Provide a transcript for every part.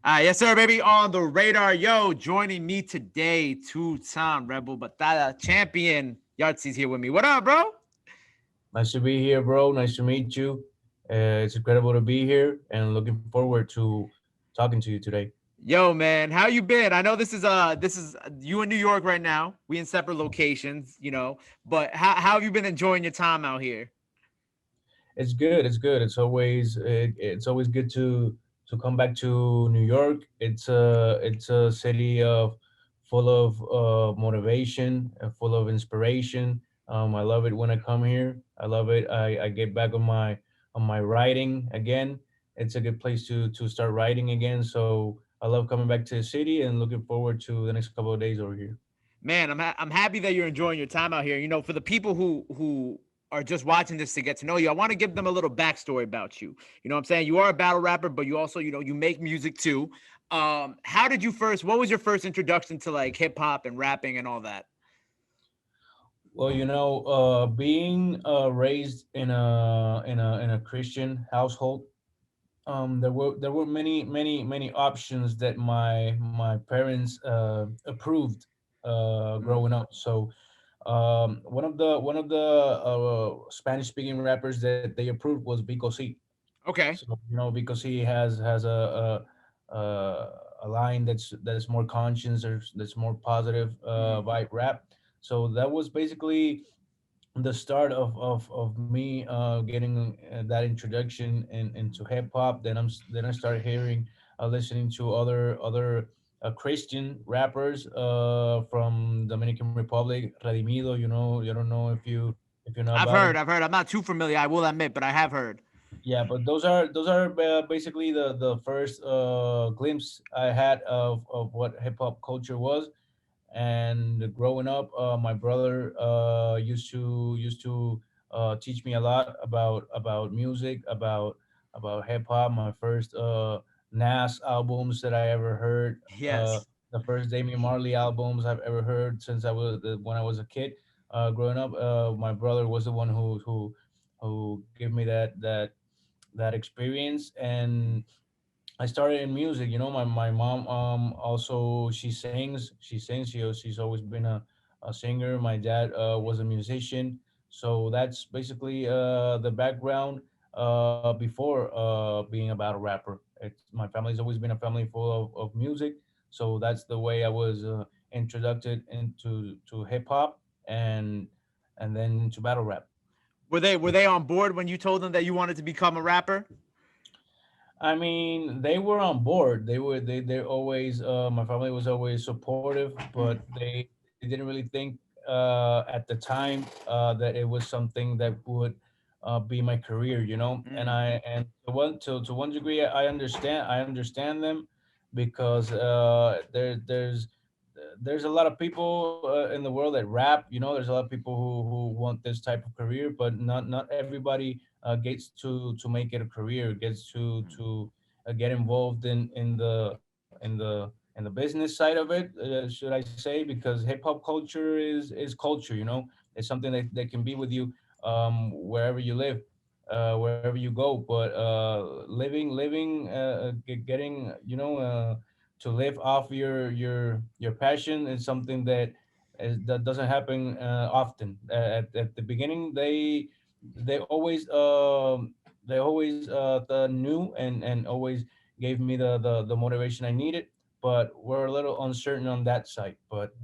Yes, sir, baby, on the radar. Yo, joining me today, two-time Rebel Batalla champion. Yartzi's here with me. What up, bro? Nice to be here, bro. Nice to meet you. It's incredible to be here and looking forward to talking to you today. Yo, man, how you been? I know this is you in New York right now. We in separate locations, but how have you been enjoying your time out here? It's good. It's good. It's always good to come back to New York. It's a city of full of motivation and full of inspiration. I love it when I come here. I love it. I get back on my writing again. It's a good place to start writing again. So I love coming back to the city and looking forward to the next couple of days over here. Man, I'm happy that you're enjoying your time out here. For the people who are just watching this to get to know you, I want to give them a little backstory about you. You know what I'm saying? You are a battle rapper, but you also, you make music too. How did you first? What was your first introduction to like hip hop and rapping and all that? Well, being raised in a Christian household, there were many options that my parents approved Mm. growing up. So one of the Spanish speaking rappers that they approved was Vico C. Okay. So Vico C has a line that's more conscious or that's more positive Mm. vibe rap. So that was basically the start of me getting that introduction into hip hop. Then I started hearing, listening to other Christian rappers from Dominican Republic, Redimido. You don't know if you know I've about heard. him. I've heard. I'm not too familiar. I will admit, but I have heard. Yeah, but those are basically the first glimpse I had of what hip hop culture was. And growing up, my brother used to teach me a lot about music, about hip hop. My first Nas albums that I ever heard, Yes. the first Damian Marley albums I've ever heard since when I was a kid. Growing up, my brother was the one who gave me that experience. And I started in music. My mom also she sings. She's always been a singer. My dad was a musician. So that's basically the background before being a battle rapper. My family's always been a family full of music. So that's the way I was introduced into hip hop and then into battle rap. Were they on board when you told them that you wanted to become a rapper? I mean, they were on board. They always my family was always supportive, but Mm. they didn't really think at the time that it was something that would be my career, And Mm. to one degree, I understand them because there's a lot of people in the world that rap. There's a lot of people who want this type of career, but not everybody gets to make it a career, gets to get involved in the business side of it, should I say? Because hip hop culture is culture. It's something that can be with you wherever you live, wherever you go. But getting to live off your passion is something that doesn't happen often. At the beginning, they always knew and always gave me the motivation I needed, but we're a little uncertain on that side. But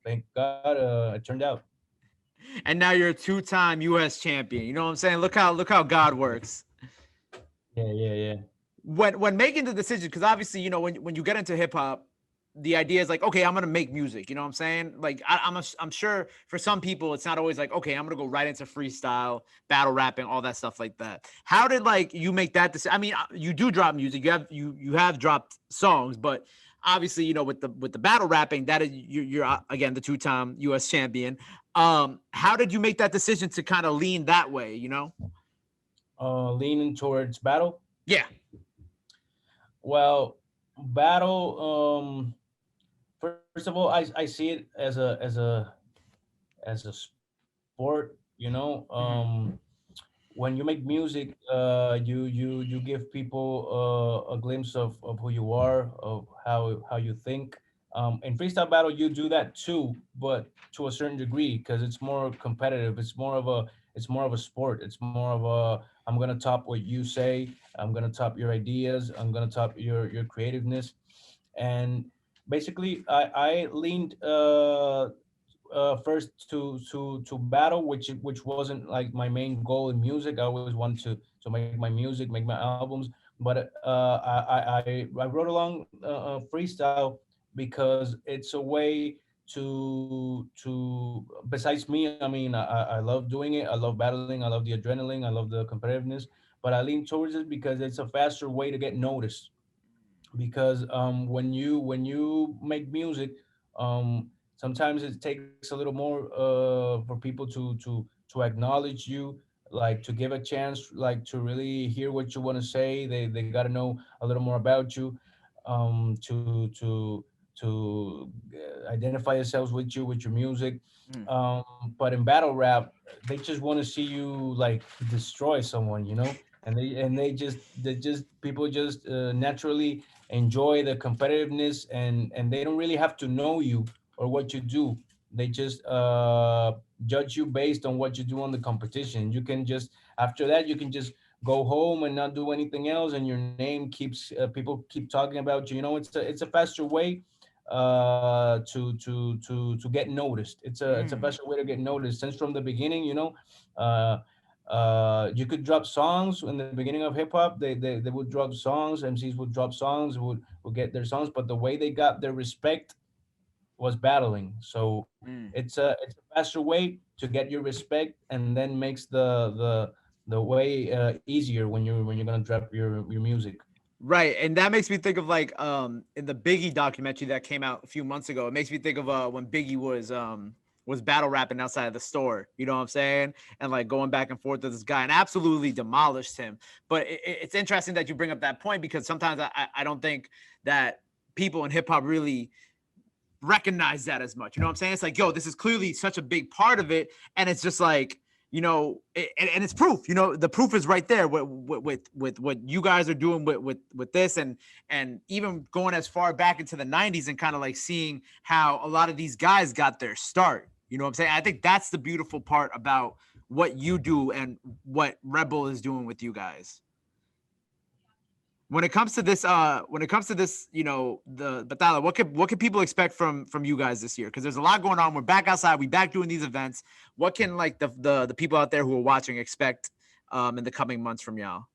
thank God it turned out. And now you're a two-time U.S. champion. You know what I'm saying? Look how God works. Yeah, yeah, yeah. When making the decision, because obviously, when you get into hip hop, the idea is like, okay, I'm gonna make music. You know what I'm saying? Like, I'm sure for some people, it's not always like, okay, I'm gonna go right into freestyle, battle rapping, all that stuff like that. How did like you make that decision? I mean, you do drop music. You have dropped songs, but obviously, with the battle rapping, that is you're again the two-time U.S. champion. How did you make that decision to kind of lean that way? Leaning towards battle. Yeah. Well, battle. First of all, I see it as a sport. Mm-hmm. when you make music, you give people a glimpse of who you are, of how you think. In freestyle battle, you do that too, but to a certain degree, because it's more competitive. It's more of a sport. It's more of a, I'm gonna top what you say. I'm gonna top your ideas. I'm gonna top your creativeness. And basically, I leaned first to battle, which wasn't like my main goal in music. I always wanted to make my music, make my albums, but I wrote along freestyle because it's a way to besides me. I mean, I love doing it. I love battling. I love the adrenaline. I love the competitiveness. But I lean towards it because it's a faster way to get noticed, because when you make music, sometimes it takes a little more for people to acknowledge you, like to give a chance, like to really hear what you want to say. They got to know a little more about you, to identify themselves with you, with your music. Mm. um but in battle rap, they just want to see you like destroy someone, and they just people just naturally enjoy the competitiveness, and they don't really have to know you or what you do. They just judge you based on what you do on the competition. You can just, after that, you can just go home and not do anything else, and your name keeps, people keep talking about you. It's a faster way to get noticed. It's a Mm. faster way to get noticed since from the beginning. Uh, you could drop songs in the beginning of hip hop. They would drop songs. MCs would drop songs, would get their songs, but the way they got their respect was battling. So Mm. it's a faster way to get your respect, and then makes the way easier when you're gonna drop your music. Right, and that makes me think of like in the Biggie documentary that came out a few months ago. It makes me think of when Biggie was battle rapping outside of the store. You know what I'm saying? And like going back and forth with this guy and absolutely demolished him. But it's interesting that you bring up that point because sometimes I don't think that people in hip hop really recognize that as much. You know what I'm saying? It's like, yo, this is clearly such a big part of it, and it's just like, and it's proof. The proof is right there with what you guys are doing with this, and even going as far back into the '90s and kind of like seeing how a lot of these guys got their start. You know what I'm saying? I think that's the beautiful part about what you do and what Rebel is doing with you guys when it comes to this, the batalla, what can people expect from you guys this year? Because there's a lot going on. We're back outside, we back doing these events. What can like the people out there who are watching expect in the coming months from y'all?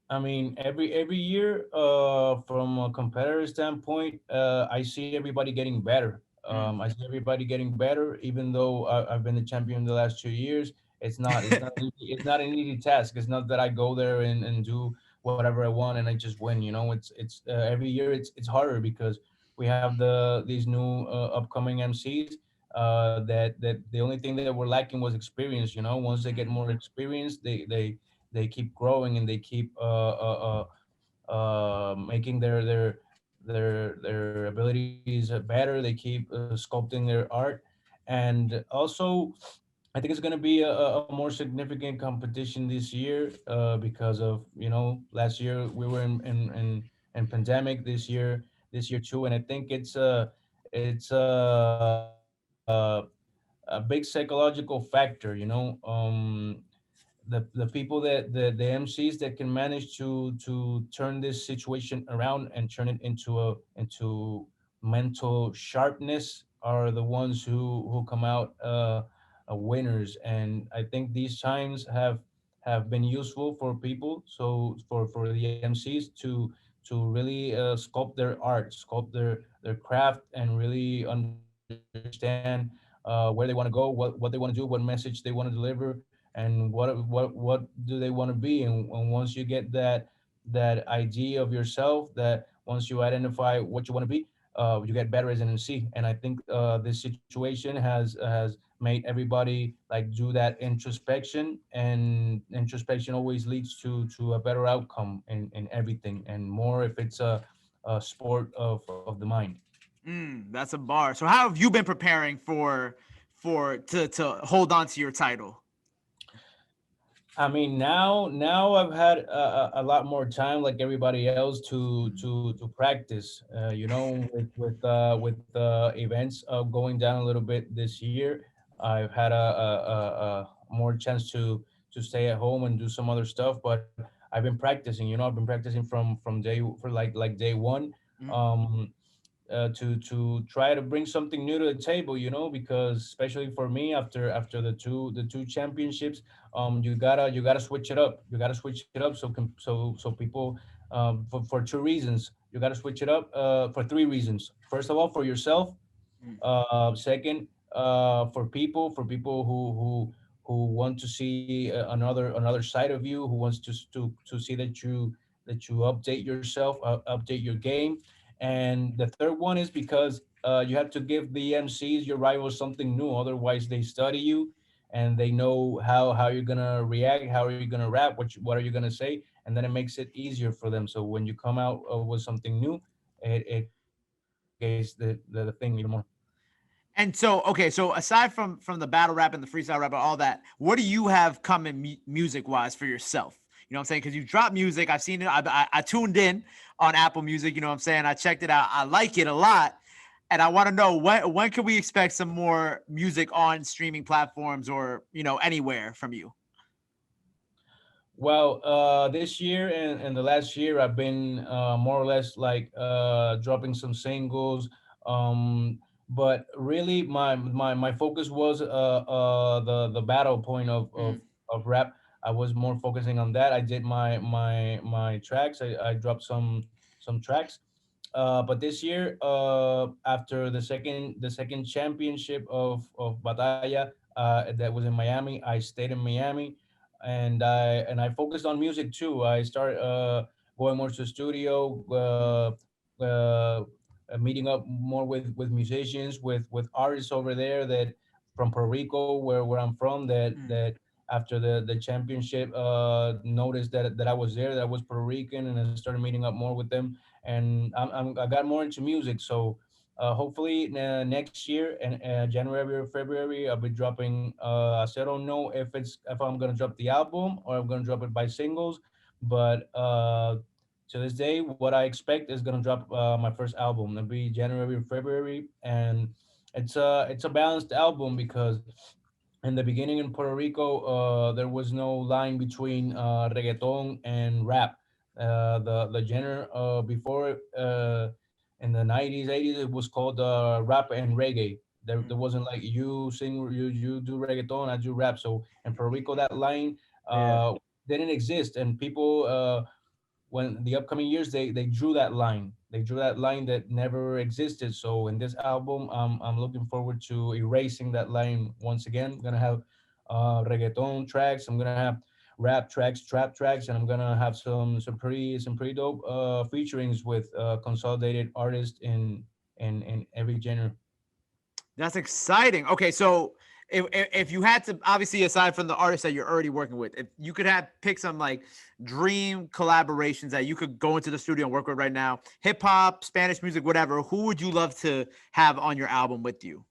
I mean, every year, from a competitor standpoint, I see everybody getting better. Mm. I see everybody getting better, even though I've been the champion the last 2 years. It's not an easy task. It's not that I go there and do whatever I want and I just win. It's every year it's harder because we have these new upcoming MCs. That the only thing that we're lacking was experience. Once they get Mm. more experience, they keep growing, and they keep making their abilities better. They keep sculpting their art, and also I think it's going to be a more significant competition this year, because of last year we were in pandemic. This year too, and I think it's a big psychological factor. The people the MCs that can manage to turn this situation around and turn it into mental sharpness are the ones who come out winners. And I think these times have been useful for people, so for the MCs to really sculpt their art, sculpt their craft, and really understand where they want to go, what they want to do, what message they want to deliver, and what do they want to be. And once you get that idea of yourself, that once you identify what you want to be, you get better as an MC. And I think this situation has made everybody like do that introspection, and introspection always leads to a better outcome in everything, and more if it's a sport of the mind. That's a bar. So how have you been preparing for to hold on to your title? I mean, now I've had a lot more time, like everybody else, to practice. With events going down a little bit this year, I've had a more chance to stay at home and do some other stuff. But I've been practicing. I've been practicing from day for like day one. Mm, Um, to try to bring something new to the table, because especially for me, after the two championships, you gotta switch it up. You gotta switch it up so people, for two reasons. You gotta switch it up for three reasons. First of all, for yourself. mm, Second, for people who want to see another side of you, who wants to see that you update yourself, update your game. And the third one is because you have to give the MCs, your rivals, something new. Otherwise, they study you and they know how you're gonna react, how are you gonna rap, what are you gonna say, and then it makes it easier for them. So when you come out with something new, it complicates the thing even more. And so, okay, so aside from the battle rap and the freestyle rap and all that, what do you have coming music wise for yourself? You know what I'm saying? Because you drop music, I've seen it. I tuned in on Apple Music. You know what I'm saying? I checked it out. I like it a lot, and I want to know when can we expect some more music on streaming platforms or anywhere from you? Well, this year and the last year, I've been more or less like dropping some singles. But really, my focus was the battle point Mm, of rap. I was more focusing on that. I did my tracks. I dropped some tracks. But this year, after the second championship of Batalla, that was in Miami, I stayed in Miami, and I focused on music too. I started going more to the studio, meeting up more with musicians, with artists over there that from Puerto Rico, where I'm from, that mm. that after the championship noticed that I was there, that I was Puerto Rican, and I started meeting up more with them, and I got more into music. So hopefully next year and January or February, I'll be dropping. I still don't know if I'm gonna drop the album or I'm gonna drop it by singles, but to this day, what I expect is gonna drop my first album. It'll be January or February, and it's a balanced album because in the beginning in Puerto Rico, there was no line between reggaeton and rap. The genre before in the 90s, 80s, it was called rap and reggae. There Mm. wasn't like you do reggaeton, I do rap. So in Puerto Rico, that line Yeah. didn't exist, and people when the upcoming years they drew that line. They drew that line that never existed. So in this album, I'm looking forward to erasing that line once again. I'm gonna have reggaeton tracks. I'm gonna have rap tracks, trap tracks, and I'm gonna have some pretty dope featurings with consolidated artists in every genre. That's exciting. Okay, so if you had to, obviously aside from the artists that you're already working with, if you could have pick some like dream collaborations that you could go into the studio and work with right now, hip hop, Spanish music, whatever, who would you love to have on your album with you?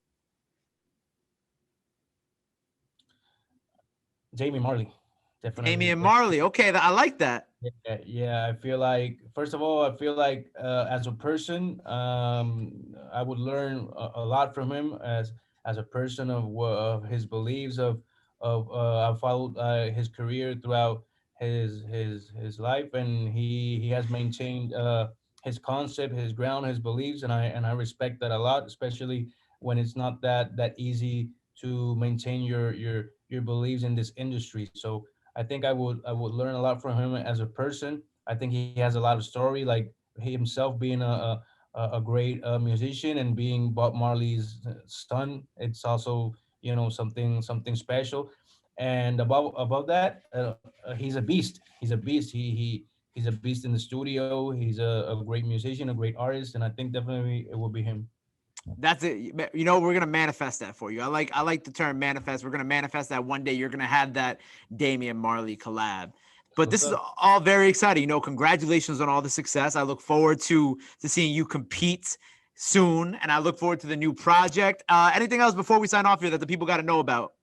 Jamie Marley, definitely. Damian Marley. Okay, I like that. Yeah. I feel like, first of all, I feel like as a person, I would learn a lot from him as a person of his beliefs I followed his career throughout his life, and he has maintained his concept, his ground, his beliefs, and I respect that a lot, especially when it's not that easy to maintain your beliefs in this industry. So I think I would learn a lot from him as a person. I think he has a lot of story, like he himself being a great musician and being Bob Marley's son. It's also something special. And above that, he's a beast. He's a beast. He's a beast in the studio. He's a great musician, a great artist, and I think definitely it will be him. That's it. We're gonna manifest that for you. I like the term manifest. We're gonna manifest that one day you're gonna have that Damian Marley collab. That's But what's this is up. all very exciting. Congratulations on all the success. I look forward to seeing you compete soon, and I look forward to the new project. Anything else before we sign off here that the people got to know about?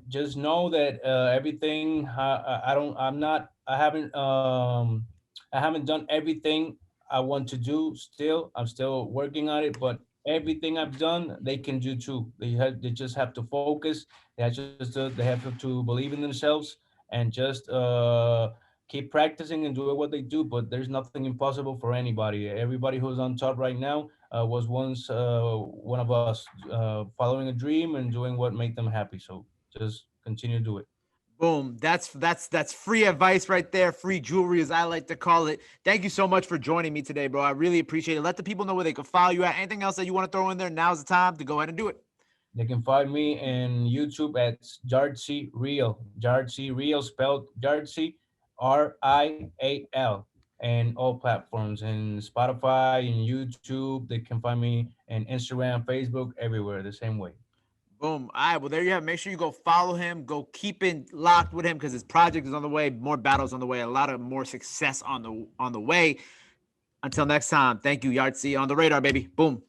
Just know that everything I don't I'm not I haven't done everything I want to do. Still, I'm still working on it, but everything I've done they can do too. They just have to focus. They have to believe in themselves and just keep practicing and doing what they do. But there's nothing impossible for anybody. Everybody who's on top right now was once one of us, following a dream and doing what made them happy. So just continue to do it. Boom. That's free advice right there. Free jewelry, as I like to call it. Thank you so much for joining me today, bro. I really appreciate it. Let the people know where they can follow you at. Anything else that you want to throw in there? Now's the time to go ahead and do it. They can find me in YouTube at Yartzi Real. Yartzi Real spelled Yartzi Rial, and all platforms in Spotify and YouTube. They can find me in Instagram, Facebook, everywhere the same way. Boom. All right. Well, there you have it. Make sure you go follow him. Go keep it locked with him because his project is on the way. More battles on the way. A lot of more success on the way. Until next time. Thank you, Yartzi. On the radar, baby. Boom.